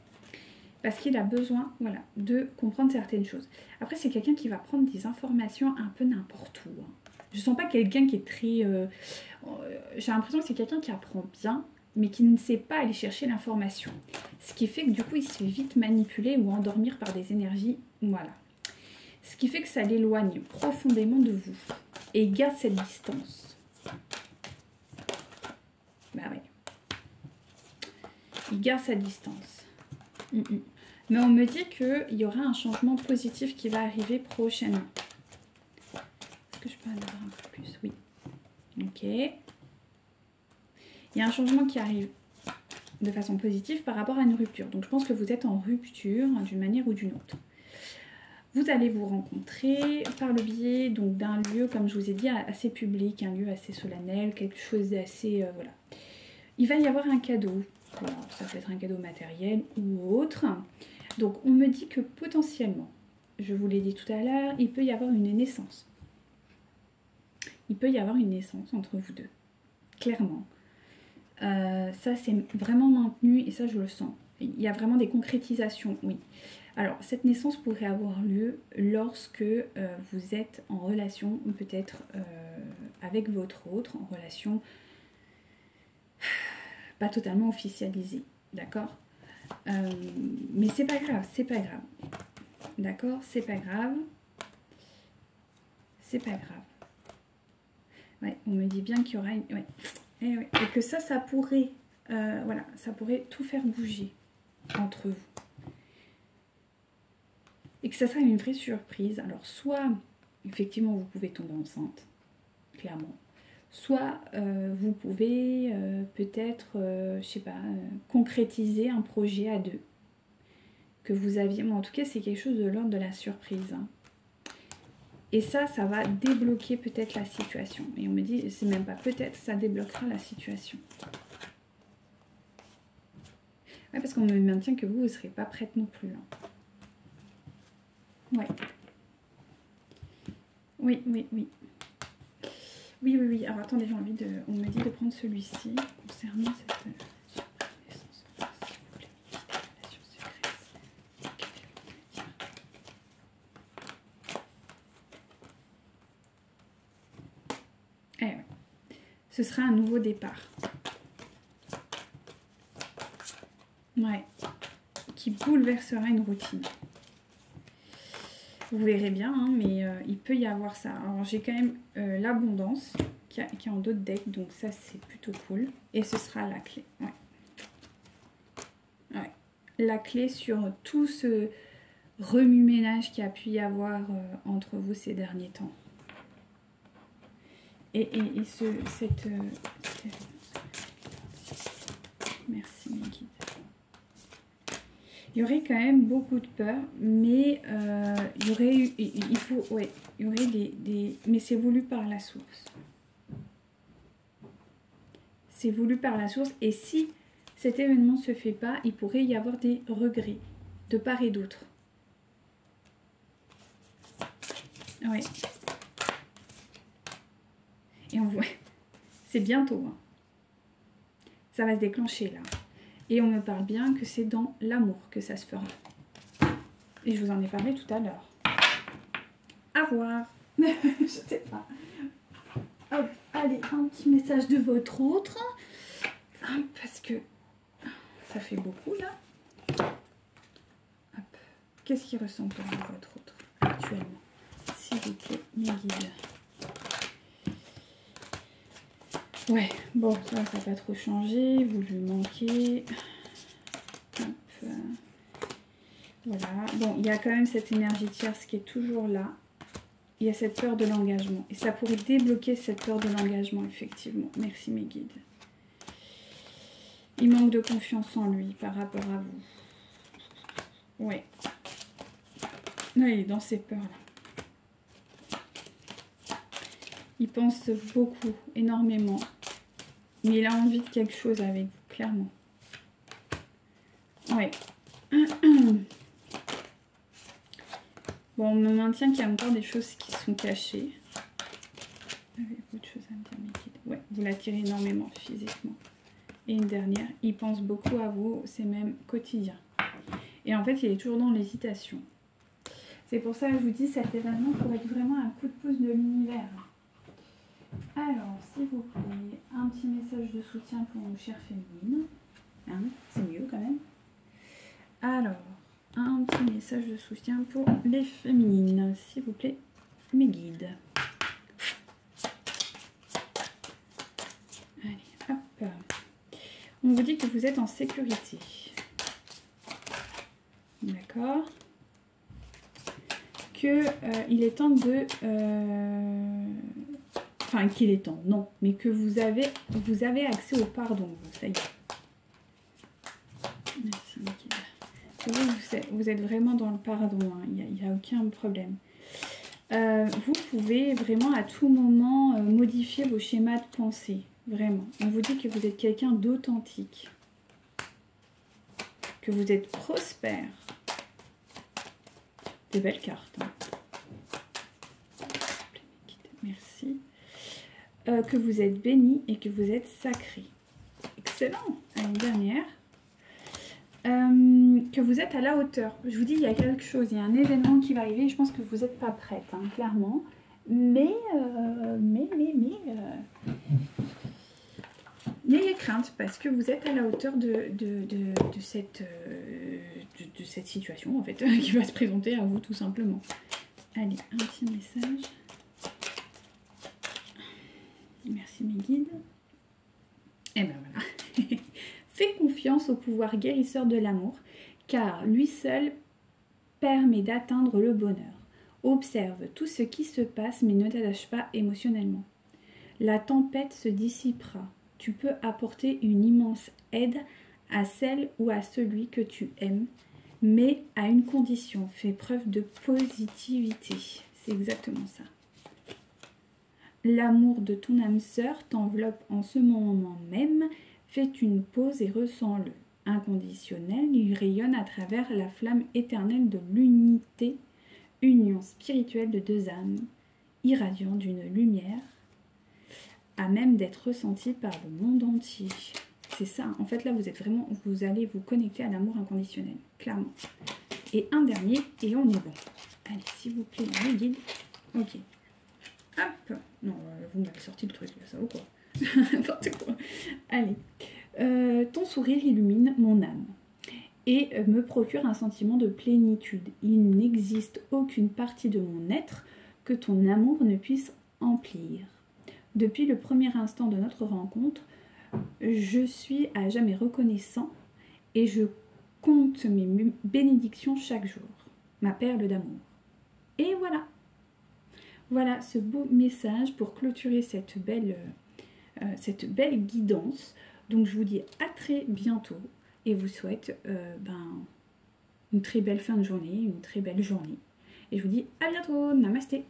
Parce qu'il a besoin, voilà, de comprendre certaines choses. Après, c'est quelqu'un qui va prendre des informations un peu n'importe où. Hein. Je ne sens pas quelqu'un qui est très... j'ai l'impression que c'est quelqu'un qui apprend bien, mais qui ne sait pas aller chercher l'information. Ce qui fait que du coup, il se fait vite manipuler ou endormir par des énergies. Voilà. Ce qui fait que ça l'éloigne profondément de vous. Et il garde cette distance. Bah ouais. Il garde sa distance. Mais on me dit qu'il y aura un changement positif qui va arriver prochainement. Est-ce que je peux en avoir un peu plus? Oui. Ok. Il y a un changement qui arrive de façon positive par rapport à une rupture. Donc je pense que vous êtes en rupture d'une manière ou d'une autre. Vous allez vous rencontrer par le biais d'un lieu, comme je vous ai dit, assez public, un lieu assez solennel, quelque chose d'assez... voilà. Il va y avoir un cadeau. Voilà, ça peut être un cadeau matériel ou autre. Donc on me dit que potentiellement, je vous l'ai dit tout à l'heure, il peut y avoir une naissance. Il peut y avoir une naissance entre vous deux. Clairement. Ça c'est vraiment maintenu et ça je le sens. Il y a vraiment des concrétisations, oui. Alors cette naissance pourrait avoir lieu lorsque vous êtes en relation peut-être avec votre autre, en relation pas totalement officialisée, d'accord? Mais c'est pas grave, c'est pas grave. D'accord? C'est pas grave. C'est pas grave. Ouais, on me dit bien qu'il y aura une... Ouais. Et que ça pourrait... voilà, ça pourrait tout faire bouger entre vous. Et que ça sera une vraie surprise. Alors, soit, effectivement, vous pouvez tomber enceinte, clairement. Soit, vous pouvez peut-être, je sais pas, concrétiser un projet à deux. Que vous aviez, mais en tout cas c'est quelque chose de l'ordre de la surprise hein. Et ça va débloquer peut-être la situation et on me dit c'est même pas peut-être, ça débloquera la situation ouais, parce qu'on me maintient que vous ne serez pas prête non plus hein. Ouais, oui alors attendez, j'ai envie de, on me dit de prendre celui-ci concernant cette ce sera un nouveau départ. Ouais. Qui bouleversera une routine. Vous verrez bien, hein, mais il peut y avoir ça. Alors j'ai quand même l'abondance qui est en dos de deck, donc ça c'est plutôt cool. Et ce sera la clé. Ouais. Ouais. La clé sur tout ce remue-ménage qu'il y a pu y avoir entre vous ces derniers temps. Merci mes guides. Il y aurait quand même beaucoup de peur, mais il y aurait des mais c'est voulu par la source. C'est voulu par la source, et si cet événement ne se fait pas, il pourrait y avoir des regrets de part et d'autre. Ouais. Et on voit, c'est bientôt. Hein. Ça va se déclencher là. Et on me parle bien que c'est dans l'amour que ça se fera. Et je vous en ai parlé tout à l'heure. À voir. Je sais pas. Hop, allez, un petit message de votre autre. Parce que ça fait beaucoup là. Hop. Qu'est-ce qu'il ressent pour votre autre actuellement? S'il vous plaît, mes guides. Ouais, bon, ça n'a pas trop changé. Vous lui manquez. Hop. Voilà. Bon, il y a quand même cette énergie tierce qui est toujours là. Il y a cette peur de l'engagement. Et ça pourrait débloquer cette peur de l'engagement, effectivement. Merci mes guides. Il manque de confiance en lui par rapport à vous. Ouais. Là, il est dans ses peurs-là. Il pense beaucoup, énormément. Mais il a envie de quelque chose avec vous, clairement. Ouais. Bon, on me maintient qu'il y a encore des choses qui sont cachées. Avez autre chose à me dire, mes guides? Ouais, vous l'attirez énormément physiquement. Et une dernière, il pense beaucoup à vous, c'est même quotidien. Et en fait, il est toujours dans l'hésitation. C'est pour ça que je vous dis, cet événement pourrait être vraiment un coup de pouce de l'univers. Alors, s'il vous plaît, un petit message de soutien pour nos chères féminines. Hein, c'est mieux quand même. Alors, un petit message de soutien pour les féminines, s'il vous plaît, mes guides. Allez, hop. On vous dit que vous êtes en sécurité. D'accord. Que il est temps de... Enfin, qu'il est temps, non. Mais que vous avez accès au pardon, ça y est. Merci, Nikita. Vous êtes vraiment dans le pardon, hein. Il n'y a aucun problème. Vous pouvez vraiment à tout moment modifier vos schémas de pensée. Vraiment. On vous dit que vous êtes quelqu'un d'authentique. Que vous êtes prospère. Des belles cartes. Hein. Merci. Que vous êtes béni et que vous êtes sacré. Excellent. Une dernière. Que vous êtes à la hauteur. Je vous dis, il y a quelque chose, il y a un événement qui va arriver. Je pense que vous n'êtes pas prête, hein, clairement. Mais n'ayez crainte parce que vous êtes à la hauteur de cette situation en fait qui va se présenter à vous tout simplement. Allez, un petit message. Merci mes guides. Et ben voilà. Fais confiance au pouvoir guérisseur de l'amour car lui seul permet d'atteindre le bonheur. Observe tout ce qui se passe mais ne t'attache pas émotionnellement. La tempête se dissipera. Tu peux apporter une immense aide à celle ou à celui que tu aimes, mais à une condition, fais preuve de positivité. C'est exactement ça. L'amour de ton âme sœur t'enveloppe en ce moment même. Fais une pause et ressens-le. Inconditionnel, il rayonne à travers la flamme éternelle de l'unité, union spirituelle de deux âmes, irradiant d'une lumière à même d'être ressenti par le monde entier. C'est ça, en fait là vous êtes vraiment, vous allez vous connecter à l'amour inconditionnel, clairement. Et un dernier, et on est bon. Allez, s'il vous plaît, les guides. Ok. Hop. Non, vous m'avez sorti le truc, ça ou quoi? N'importe quoi. Allez. Ton sourire illumine mon âme. et me procure un sentiment de plénitude. Il n'existe aucune partie de mon être que ton amour ne puisse emplir. Depuis le premier instant de notre rencontre, je suis à jamais reconnaissant et je compte mes bénédictions chaque jour, ma perle d'amour. Et voilà, voilà ce beau message pour clôturer cette belle guidance. Donc je vous dis à très bientôt et vous souhaite une très belle fin de journée, une très belle journée. Et je vous dis à bientôt, namasté.